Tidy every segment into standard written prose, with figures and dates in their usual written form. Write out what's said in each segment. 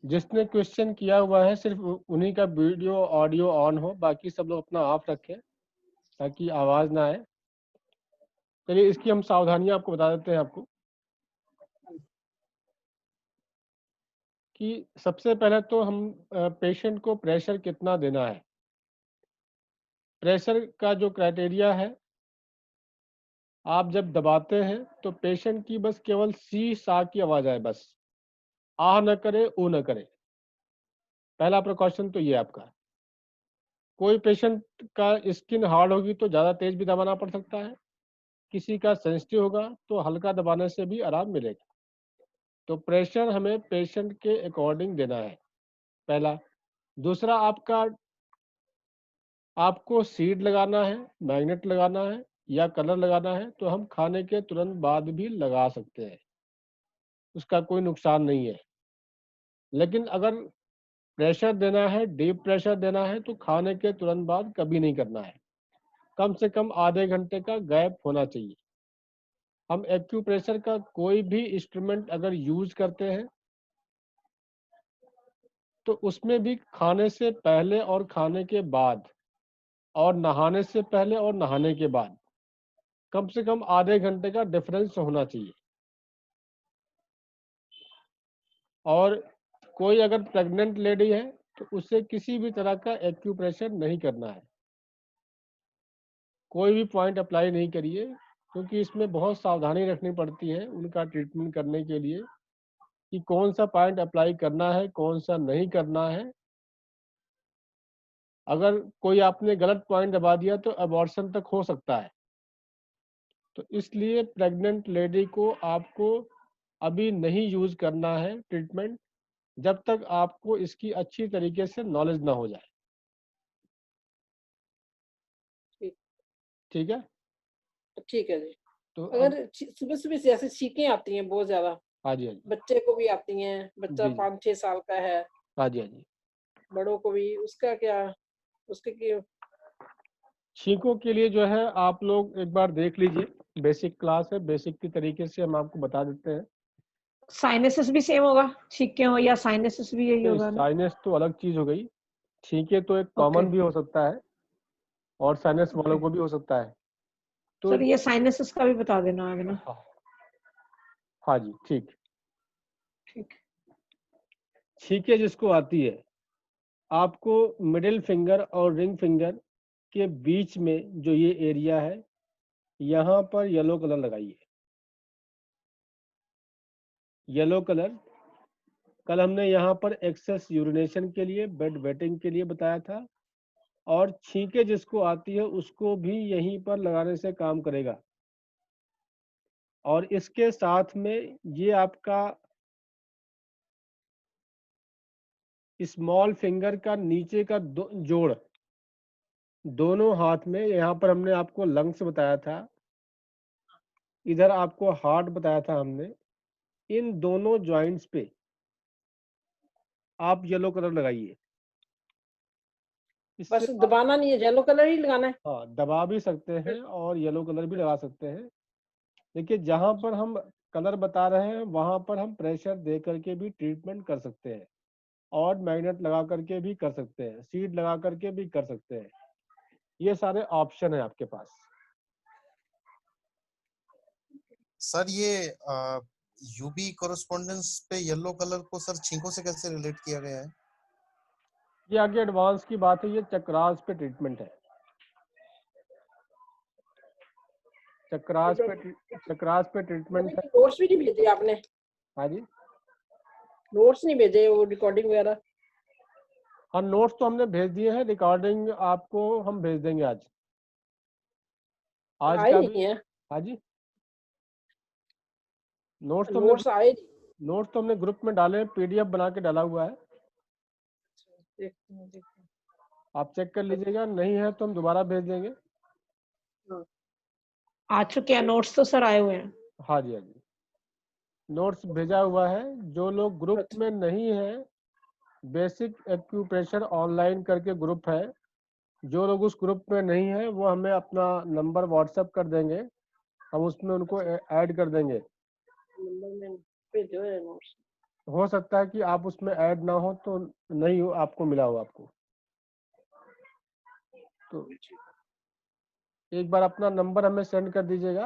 जिसने क्वेश्चन किया हुआ है सिर्फ उन्हीं का वीडियो ऑडियो ऑन हो, बाकी सब लोग अपना ऑफ रखें ताकि आवाज़ ना आए। चलिए इसकी हम सावधानियां आपको बता देते हैं आपको कि सबसे पहले तो हम पेशेंट को प्रेशर कितना देना है। प्रेशर का जो क्राइटेरिया है, आप जब दबाते हैं तो पेशेंट की बस केवल सी सा की आवाज़ आए, बस आह न करे ऊ न करे। पहला प्रिकॉशन तो ये आपका। कोई पेशेंट का स्किन हार्ड होगी तो ज़्यादा तेज भी दबाना पड़ सकता है, किसी का सेंसिटिव होगा तो हल्का दबाने से भी आराम मिलेगा। तो प्रेशर हमें पेशेंट के अकॉर्डिंग देना है, पहला। दूसरा, आपको सीड लगाना है, मैग्नेट लगाना है या कलर लगाना है तो हम खाने के तुरंत बाद भी लगा सकते हैं, उसका कोई नुकसान नहीं है। लेकिन अगर प्रेशर देना है, डीप प्रेशर देना है, तो खाने के तुरंत बाद कभी नहीं करना है। कम से कम आधे घंटे का गैप होना चाहिए। हम एक्यूप्रेशर का कोई भी इंस्ट्रूमेंट अगर यूज करते हैं तो उसमें भी खाने से पहले और खाने के बाद और नहाने से पहले और नहाने के बाद कम से कम आधे घंटे का डिफरेंस होना चाहिए। और कोई अगर प्रेग्नेंट लेडी है तो उसे किसी भी तरह का एक्यूप्रेशर नहीं करना है, कोई भी पॉइंट अप्लाई नहीं करिए, क्योंकि इसमें बहुत सावधानी रखनी पड़ती है उनका ट्रीटमेंट करने के लिए कि कौन सा पॉइंट अप्लाई करना है, कौन सा नहीं करना है। अगर कोई आपने गलत पॉइंट दबा दिया तो अबॉर्शन तक हो सकता है। तो इसलिए प्रेग्नेंट लेडी को आपको अभी नहीं यूज करना है ट्रीटमेंट, जब तक आपको इसकी अच्छी तरीके से नॉलेज ना हो जाए। ठीक है। ठीक है जी। तो अगर सुबह सुबह से ऐसे छींकें आती हैं बहुत ज्यादा, हाँ जी, हाँ जी, बच्चे को भी आती हैं, बच्चा जी जी, 5-6 साल का है, हाँ जी, हाँ जी। बड़ों को भी, उसका क्या, उसके क्या? छींकों के लिए जो है आप लोग एक बार देख लीजिए, बेसिक क्लास है, बेसिक की तरीके से हम आपको बता देते हैं। साइनसिस भी सेम होगा, छींके हो या साइनसिस भी यही होगा ना? साइनस तो अलग चीज हो गई, छींके तो एक ओके कॉमन भी हो सकता है और साइनस वालों ओके को भी हो सकता है। तो सर, ये साइनसिस का भी बता देना आगे ना। हाँ, हाँ जी, ठीक। ठीक। छींके जिसको आती है, आपको मिडिल फिंगर और रिंग फिंगर के बीच में जो ये एरिया है, यहाँ पर येलो कलर लगाइए। येलो कलर कल हमने यहाँ पर एक्सेस यूरिनेशन के लिए, बेड वेटिंग के लिए बताया था, और छींके जिसको आती है उसको भी यहीं पर लगाने से काम करेगा। और इसके साथ में ये आपका स्मॉल फिंगर का नीचे का जोड़, दोनों हाथ में, यहाँ पर हमने आपको लंग्स बताया था, इधर आपको हार्ट बताया था हमने, इन दोनों जॉइंट्स पे आप येलो कलर लगाइए। बस दबाना नहीं है, येलो कलर ही लगाना है? हाँ, दबा भी सकते हैं और येलो कलर भी लगा सकते हैं। देखिए, जहाँ पर हम कलर बता रहे हैं वहाँ पर हम प्रेशर दे करके भी ट्रीटमेंट कर सकते हैं, और मैग्नेट लगा करके भी कर सकते हैं, सीड लगा करके भी कर सकते हैं। ये सारे ऑप्शन है आपके पास। सर ये यूबी कोरेस्पोंडेंस पे येलो कलर को सर छींकों से कैसे रिलेट किया गया है? ये आगे एडवांस की बात है, ये चक्रास पे ट्रीटमेंट है। चक्रास पे ट्रीटमेंट है। नोट्स भी नहीं भेजे आपने? हाँ जी, नोट्स नहीं भेजे, वो रिकॉर्डिंग वगैरह? हाँ, नोट्स तो हमने भेज दिए हैं, रिकॉर्डिंग आपको हम भेज देंगे आज आए का नहीं भी। है? हाँ जी, नोट्स आए नहीं? नोट्स तो हमने ग्रुप में डाले हैं, पीडीएफ बना के डाला हुआ है, देखते हैं। आप चेक कर लीजिएगा, नहीं है तो हम दोबारा भेज देंगे। आ चुके हैं नोट्स तो सर, आए हुए हैं। हाँ जी, हाँ जी, नोट्स भेजा हुआ है। जो लोग ग्रुप में नहीं है, बेसिक एक्यूप्रेशर ऑनलाइन करके ग्रुप है, जो लोग उस ग्रुप में नहीं है वो हमें अपना नंबर व्हाट्सएप कर देंगे, हम उसमें उनको ऐड कर देंगे। नंबर में भेजो है नोट्स। हो सकता है कि आप उसमें ऐड ना हो तो नहीं हो, आपको मिला हो आपको। तो एक बार अपना नंबर हमें सेंड कर दीजिएगा,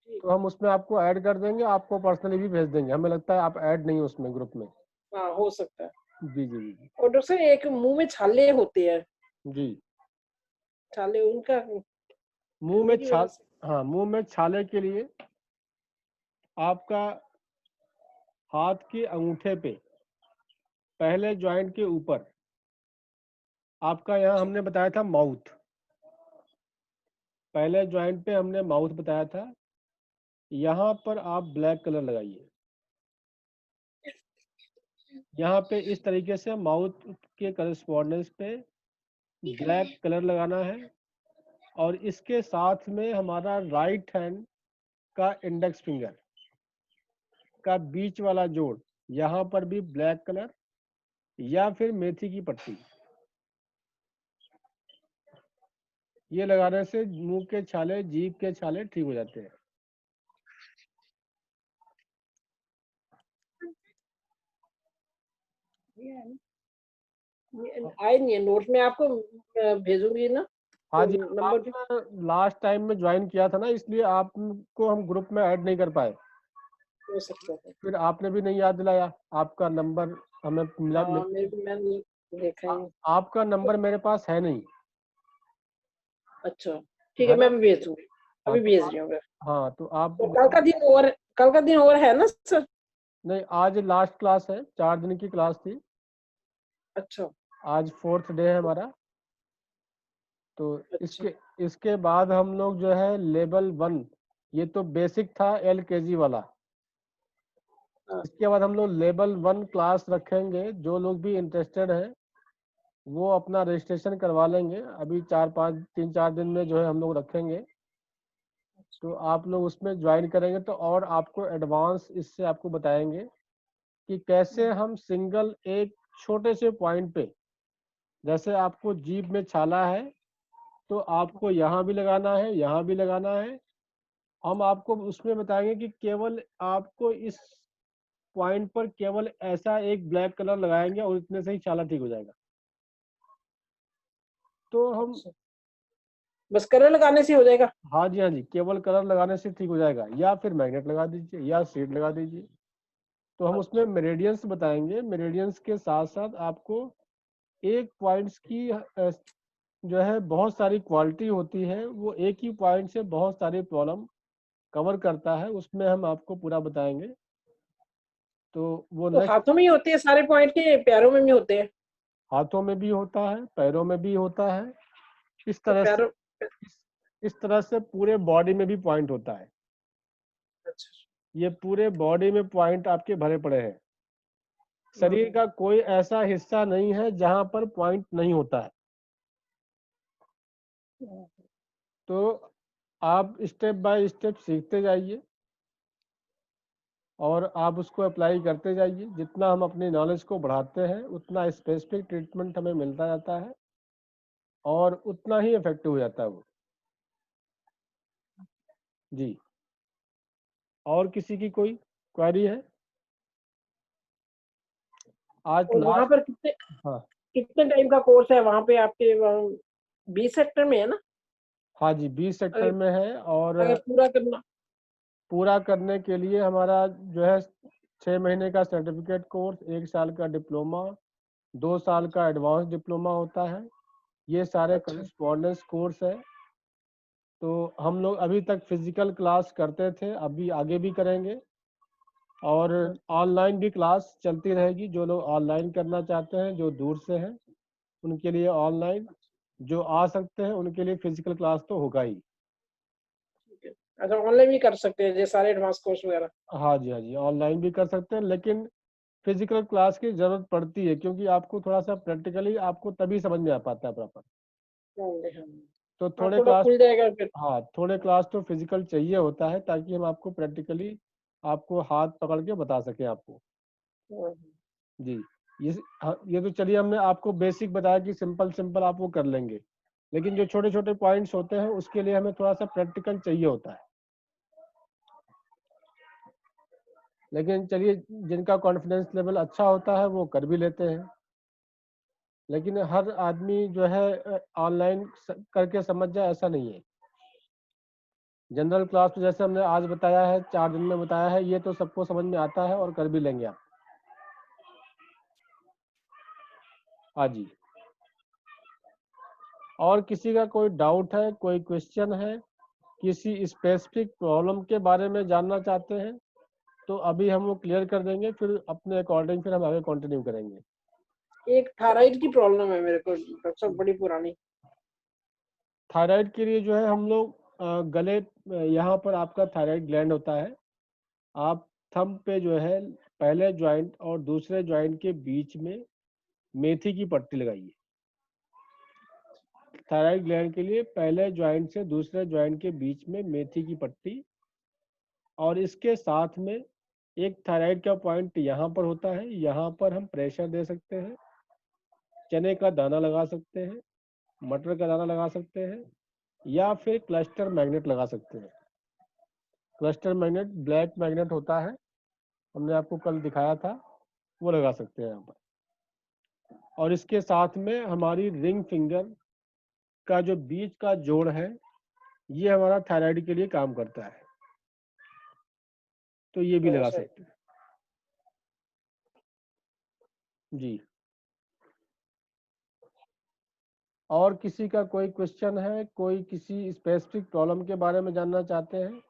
तो हम उसमें आपको ऐड कर देंगे, आपको पर्सनली भी भेज देंगे। हमें लगता है आप ऐड नहीं हो उसमें ग्रुप में। हाँ हो सकता है। जी जी जी और डॉक्टर साहब एक मुंह में छाले होते हैं, जी। छाले उनका मुंह ठंडी में की वजह छाल, से। हाँ, मुंह में छाले के लिए आपका हाथ के अंगूठे पे पहले जॉइंट के ऊपर, आपका यहाँ हमने बताया था माउथ, पहले जॉइंट पे हमने माउथ बताया था, यहाँ पर आप ब्लैक कलर लगाइए। यहाँ पे इस तरीके से माउथ के करस्पॉन्डेंस पे ब्लैक कलर लगाना है, और इसके साथ में हमारा राइट हैंड का इंडेक्स फिंगर का बीच वाला जोड़, यहाँ पर भी ब्लैक कलर या फिर मेथी की पट्टी, ये लगाने से मुंह के छाले, जीभ के छाले ठीक हो जाते हैं। आए नहीं है नोट में, आपको भेजूंगी ना हाँ तो जी, नंबर भी। आपने लास्ट टाइम में ज्वाइन किया था ना, इसलिए आपको हम ग्रुप में ऐड नहीं कर पाए, हो सकता है। फिर आपने भी नहीं याद दिलाया। आपका नंबर हमें मिला, हाँ मेरे को मैंने देखा ही। आपका नंबर मेरे पास है नहीं। अच्छा ठीक है, है ना? मैं भी भेज दूंगी, हाँ अभी तो भेज रही हूँ फिर। हाँ तो आप तो कल का दिन और है ना सर? नहीं, आज लास्ट क्लास है, 4 दिन की क्लास थी, अच्छा आज 4th डे है हमारा। तो अच्छा इसके बाद हम लोग जो है लेवल 1, ये तो बेसिक था LKG वाला, हाँ इसके बाद हम लोग लेवल 1 क्लास रखेंगे। जो लोग भी इंटरेस्टेड हैं वो अपना रजिस्ट्रेशन करवा लेंगे, अभी 3-4 दिन में जो है हम लोग रखेंगे। तो आप लोग उसमें ज्वाइन करेंगे तो और आपको एडवांस इससे आपको बताएंगे कि कैसे हम सिंगल एक छोटे से पॉइंट पे, जैसे आपको जीभ में छाला है तो आपको यहाँ भी लगाना है, यहाँ भी लगाना है। हम आपको उसमें बताएंगे कि केवल आपको इस पॉइंट पर केवल ऐसा एक ब्लैक कलर लगाएंगे और इतने से ही छाला ठीक हो जाएगा। तो हम, अच्छा। बस कलर लगाने से हो जाएगा? हाँ जी हाँ जी, केवल कलर लगाने से ठीक हो जाएगा, या फिर मैग्नेट लगा दीजिए या शीट लगा दीजिए। तो हम उसमें मेरेडियंस बताएंगे, मेरेडियंस के साथ साथ आपको एक पॉइंट्स की जो है बहुत सारी क्वालिटी होती है, वो एक ही पॉइंट से बहुत सारी प्रॉब्लम कवर करता है, उसमें हम आपको पूरा बताएंगे। तो वो तो नेक्स्ट, हाथों में ही होते हैं सारे पॉइंट के, पैरों में भी होते हैं? हाथों में भी होता है, पैरों में भी होता है, इस तो तरह से पैरों। इस तरह से पूरे बॉडी में भी पॉइंट होता है। अच्छा ये पूरे बॉडी में पॉइंट आपके भरे पड़े हैं, शरीर का कोई ऐसा हिस्सा नहीं है जहां पर पॉइंट नहीं होता है। तो आप स्टेप बाय स्टेप सीखते जाइए और आप उसको अप्लाई करते जाइए। जितना हम अपनी नॉलेज को बढ़ाते हैं उतना स्पेसिफिक ट्रीटमेंट हमें मिलता जाता है और उतना ही इफेक्टिव हो जाता है वो। जी, और किसी की कोई क्वेरी है? आज और वहाँ लास्ट, पर कितने हाँ कितने टाइम का कोर्स है वहाँ पे आपके? 20 सेक्टर में है ना? हाँ जी, 20 सेक्टर अगर में है। और अगर पूरा करना। पूरा करने के लिए हमारा जो है 6 महीने का सर्टिफिकेट कोर्स, 1 साल का डिप्लोमा, 2 साल का एडवांस डिप्लोमा होता है। ये सारे अच्छा करस्पॉन्डेंस कोर्स है। तो हम लोग अभी तक फिजिकल क्लास करते थे, अभी आगे भी करेंगे, और ऑनलाइन भी क्लास चलती रहेगी। जो लोग ऑनलाइन करना चाहते हैं, जो दूर से हैं, उनके लिए ऑनलाइन, जो आ सकते हैं उनके लिए फिजिकल क्लास तो होगा ही। ठीक है। अच्छा ऑनलाइन भी कर सकते हैं जैसे सारे एडवांस कोर्स वगैरह? हाँ जी हाँ जी, ऑनलाइन भी कर सकते हैं, लेकिन फिजिकल क्लास की जरूरत पड़ती है क्योंकि आपको थोड़ा सा प्रैक्टिकली आपको तभी समझ में आ पाता है प्रॉपर। हाँ तो हाँ, थोड़े थोड़ा क्लास, खुल जाएगा फिर। हाँ थोड़े क्लास तो फिजिकल चाहिए होता है ताकि हम आपको प्रैक्टिकली आपको हाथ पकड़ के बता सकें आपको। हाँ, जी, ये हाँ, ये तो चलिए हमने आपको बेसिक बताया कि सिंपल सिंपल आप वो कर लेंगे, लेकिन जो छोटे छोटे पॉइंट्स होते हैं उसके लिए हमें थोड़ा सा प्रैक्टिकल चाहिए होता है। लेकिन चलिए, जिनका कॉन्फिडेंस लेवल अच्छा होता है वो कर भी लेते हैं, लेकिन हर आदमी जो है ऑनलाइन करके समझ जाए ऐसा नहीं है। जनरल क्लास तो जैसे हमने आज बताया है, 4 दिन में बताया है, ये तो सबको समझ में आता है और कर भी लेंगे आप। हाँ जी, और किसी का कोई डाउट है, कोई क्वेश्चन है, किसी स्पेसिफिक प्रॉब्लम के बारे में जानना चाहते हैं तो अभी हम वो क्लियर कर देंगे, फिर अपने अकॉर्डिंग फिर हम आगे कंटिन्यू करेंगे। एक थायराइड की प्रॉब्लम है मेरे को डॉक्टर साहब, बड़ी पुरानी। थायराइड के लिए जो है हम लोग गले यहाँ पर आपका थायराइड ग्लैंड होता है, आप थंब पे जो है पहले जॉइंट और दूसरे जॉइंट के बीच में मेथी की पट्टी लगाइए। थायराइड ग्लैंड के लिए पहले जॉइंट से दूसरे जॉइंट के बीच में मेथी की पट्टी, और इसके साथ में एक थायराइड का पॉइंट यहाँ पर होता है, यहाँ पर हम प्रेशर दे सकते हैं, चने का दाना लगा सकते हैं, मटर का दाना लगा सकते हैं, या फिर क्लस्टर मैग्नेट लगा सकते हैं। क्लस्टर मैग्नेट ब्लैक मैग्नेट होता है, हमने आपको कल दिखाया था, वो लगा सकते हैं यहाँ पर। और इसके साथ में हमारी रिंग फिंगर का जो बीच का जोड़ है, ये हमारा थायराइड के लिए काम करता है, तो ये भी लगा सकते हैं जी। और किसी का कोई क्वेश्चन है, कोई किसी स्पेसिफिक प्रॉब्लम के बारे में जानना चाहते हैं?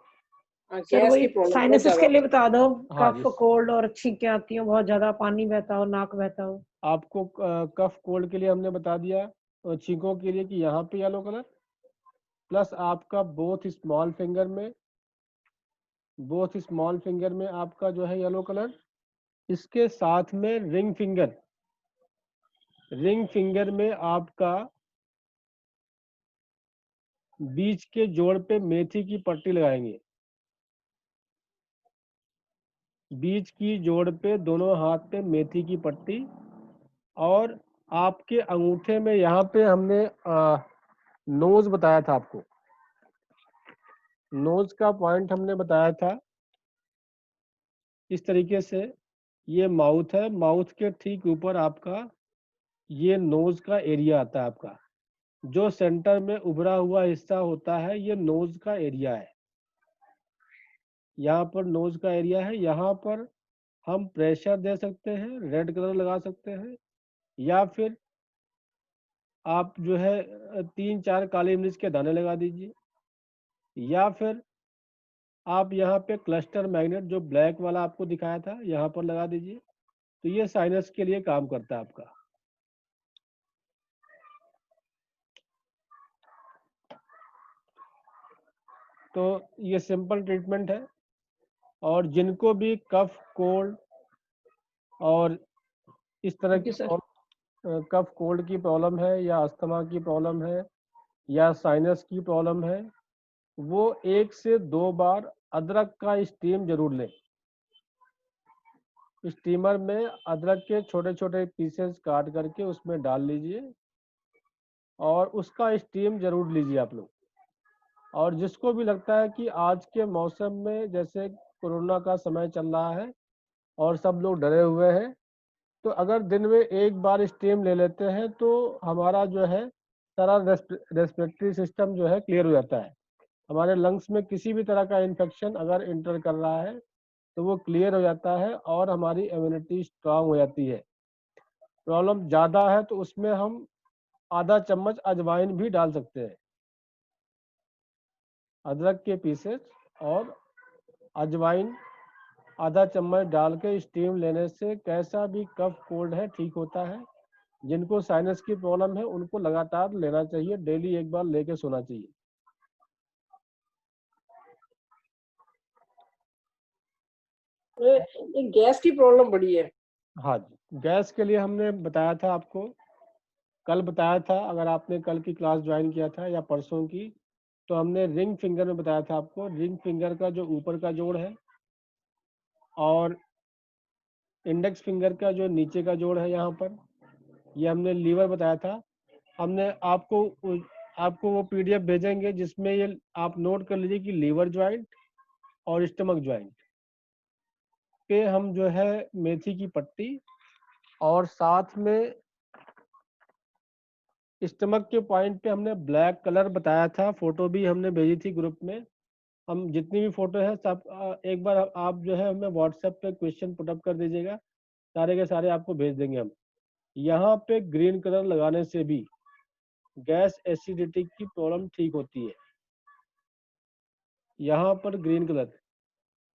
सर गैस वही की प्रॉब्लम बहुत साइनसिस ज्यादा। के लिए बता दो, हाँ कफ जी, कोल्ड और छींकें आती हो, बहुत ज्यादा पानी बहता हो, नाक बहता हो। आपको कफ कोल्ड के लिए हमने बता दिया, और छींकों के लिए कि यहाँ पे येलो कलर, प्लस आपका बोथ स्मॉल फिंगर में आपका जो है येलो कलर, इसके साथ में रिंग फिंगर में आपका बीच के जोड़ पे मेथी की पट्टी लगाएंगे, बीच की जोड़ पे दोनों हाथ पे मेथी की पट्टी, और आपके अंगूठे में यहाँ पे हमने नोज बताया था आपको, नोज का पॉइंट हमने बताया था इस तरीके से, ये माउथ है, माउथ के ठीक ऊपर आपका ये नोज का एरिया आता है आपका, जो सेंटर में उभरा हुआ हिस्सा होता है ये नोज का एरिया है, यहाँ पर नोज का एरिया है, यहाँ पर हम प्रेशर दे सकते हैं, रेड कलर लगा सकते हैं, या फिर आप जो है 3-4 काली मिर्च के दाने लगा दीजिए, या फिर आप यहाँ पे क्लस्टर मैग्नेट जो ब्लैक वाला आपको दिखाया था यहाँ पर लगा दीजिए, तो ये साइनस के लिए काम करता है आपका। तो ये सिंपल ट्रीटमेंट है, और जिनको भी कफ कोल्ड और इस तरह की कफ कोल्ड की प्रॉब्लम है, या अस्थमा की प्रॉब्लम है, या साइनस की प्रॉब्लम है, वो 1 से 2 बार अदरक का स्टीम जरूर लें। स्टीमर में अदरक के छोटे छोटे पीसेस काट करके उसमें डाल लीजिए और उसका स्टीम जरूर लीजिए आप लोग। और जिसको भी लगता है कि आज के मौसम में जैसे कोरोना का समय चल रहा है और सब लोग डरे हुए हैं, तो अगर दिन में 1 बार स्टीम ले लेते हैं तो हमारा जो है सारा रेस्पिरेटरी सिस्टम जो है क्लियर हो जाता है। हमारे लंग्स में किसी भी तरह का इन्फेक्शन अगर इंटर कर रहा है तो वो क्लियर हो जाता है और हमारी इम्यूनिटी स्ट्रांग हो जाती है। प्रॉब्लम ज़्यादा है तो उसमें हम आधा चम्मच अजवाइन भी डाल सकते हैं। अदरक के पीसेस और अजवाइन आधा चम्मच डाल के स्टीम लेने से कैसा भी कफ कोल्ड है ठीक होता है। जिनको साइनस की प्रॉब्लम है उनको लगातार लेना चाहिए, डेली 1 बार लेके सोना चाहिए। ये गैस की प्रॉब्लम बड़ी है। हाँ जी, गैस के लिए हमने बताया था आपको, कल बताया था, अगर आपने कल की क्लास ज्वाइन किया था या परसों की, तो हमने रिंग फिंगर में बताया था आपको। रिंग फिंगर का जो ऊपर का जोड़ है और इंडेक्स फिंगर का जो नीचे का जोड़ है यहाँ पर, ये हमने लीवर बताया था। हमने आपको वो पीडीएफ भेजेंगे जिसमें ये आप नोट कर लीजिए कि लीवर ज्वाइंट और स्टमक ज्वाइंट, पे हम जो है मेथी की पट्टी और साथ में स्टमक के पॉइंट पे हमने ब्लैक कलर बताया था, फोटो भी हमने भेजी थी ग्रुप में। हम जितनी भी फोटो है सब एक बार आप जो है हमें व्हाट्सएप पे क्वेश्चन पुटअप कर दीजिएगा, सारे के सारे आपको भेज देंगे हम। यहाँ पे ग्रीन कलर लगाने से भी गैस एसिडिटी की प्रॉब्लम ठीक होती है। यहाँ पर ग्रीन कलर,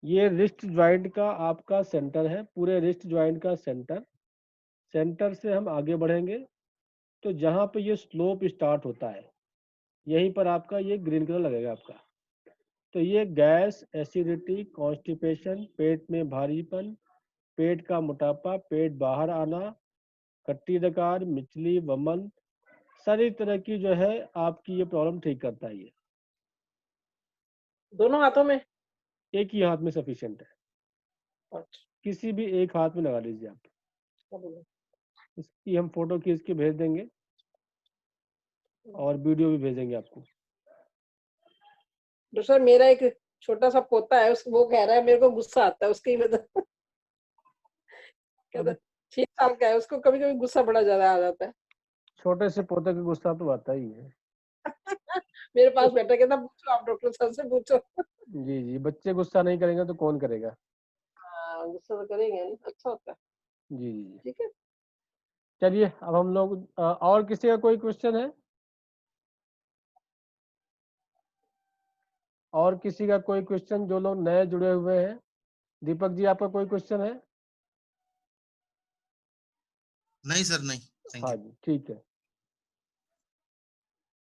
ये रिस्ट ज्वाइंट का आपका सेंटर है, पूरे रिस्ट ज्वाइंट का सेंटर से हम आगे बढ़ेंगे तो जहाँ पे ये स्लोप स्टार्ट होता है यहीं पर आपका ये ग्रीन कलर लगेगा आपका। तो ये गैस एसिडिटी, कॉन्स्टिपेशन, पेट में भारीपन, पेट का मोटापा, पेट बाहर आना, खट्टी डकार, मिचली, वमन, सारी तरह की जो है आपकी ये प्रॉब्लम ठीक करता है। ये दोनों हाथों में? एक ही हाथ में सफिशिएंट है, अच्छा, किसी भी एक हाथ में लगा लीजिए आप। चलिए। इसकी हम फोटो खींच के भेज देंगे और वीडियो भी भेजेंगे आपको। डॉक्टर साहब, मेरा एक छोटा सा पोता है, वो कह रहा है मेरे को गुस्सा आता है उसकी वजह। कहता 6 साल का है, उसको कभी कभी गुस्सा बड़ा ज्यादा आ जाता है। छोटे से पोते का गुस्सा तो आता ही है। मेरे पास बैठा, कहता पूछो, आप डॉक्टर साहब से पूछो। जी जी, बच्चे गुस्सा नहीं करेंगे तो कौन करेगा। हाँ, गुस्सा तो करेंगे, अच्छा होता है। जी जी, ठीक है। चलिए अब हम लोग और किसी का कोई क्वेश्चन है? और किसी का कोई क्वेश्चन, जो लोग नए जुड़े हुए हैं? दीपक जी, आपका कोई क्वेश्चन है? नहीं सर, नहीं, थैंक हाँ यू। जी, ठीक है।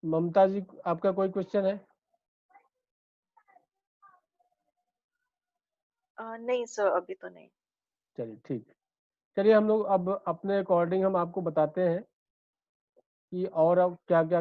ममता जी, आपका कोई क्वेश्चन है? नहीं सर, अभी तो नहीं। चलिए ठीक। चलिए हम लोग अब अपने अकॉर्डिंग हम आपको बताते हैं कि और अब क्या क्या